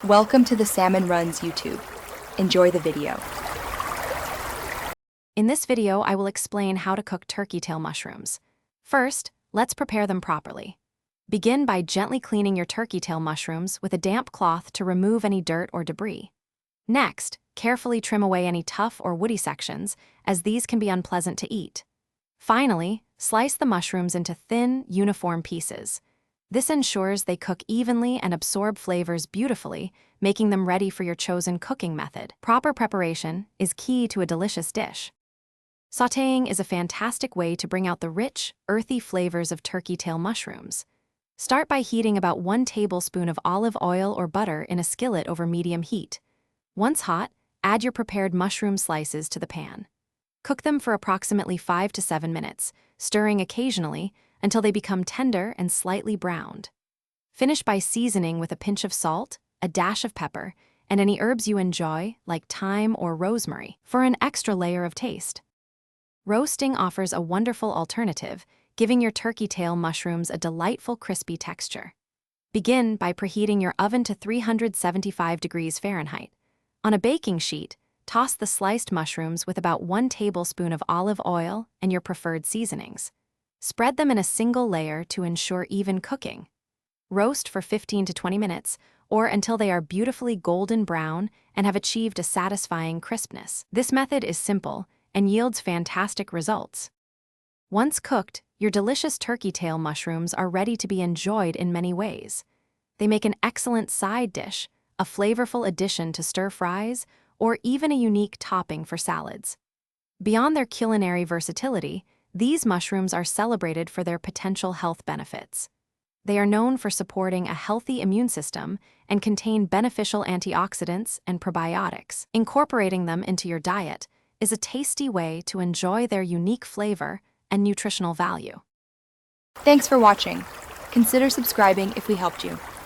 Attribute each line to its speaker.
Speaker 1: Welcome to the Salmon Runs YouTube. Enjoy the video.
Speaker 2: In this video, I will explain how to cook turkey tail mushrooms. First, let's prepare them properly. Begin by gently cleaning your turkey tail mushrooms with a damp cloth to remove any dirt or debris. Next, carefully trim away any tough or woody sections, as these can be unpleasant to eat. Finally, slice the mushrooms into thin, uniform pieces. This ensures they cook evenly and absorb flavors beautifully, making them ready for your chosen cooking method. Proper preparation is key to a delicious dish. Sautéing is a fantastic way to bring out the rich, earthy flavors of turkey tail mushrooms. Start by heating about 1 tablespoon of olive oil or butter in a skillet over medium heat. Once hot, add your prepared mushroom slices to the pan. Cook them for approximately 5 to 7 minutes, stirring occasionally until they become tender and slightly browned. Finish by seasoning with a pinch of salt, a dash of pepper, and any herbs you enjoy, like thyme or rosemary, for an extra layer of taste. Roasting offers a wonderful alternative, giving your turkey tail mushrooms a delightful crispy texture. Begin by preheating your oven to 375 degrees Fahrenheit. On a baking sheet, toss the sliced mushrooms with about 1 tablespoon of olive oil and your preferred seasonings. Spread them in a single layer to ensure even cooking. Roast for 15 to 20 minutes, or until they are beautifully golden brown and have achieved a satisfying crispness. This method is simple and yields fantastic results. Once cooked, your delicious turkey tail mushrooms are ready to be enjoyed in many ways. They make an excellent side dish, a flavorful addition to stir fries, or even a unique topping for salads. Beyond their culinary versatility, these mushrooms are celebrated for their potential health benefits. They are known for supporting a healthy immune system and contain beneficial antioxidants and probiotics. Incorporating them into your diet is a tasty way to enjoy their unique flavor and nutritional value.
Speaker 1: Thanks for watching. Consider subscribing if we helped you.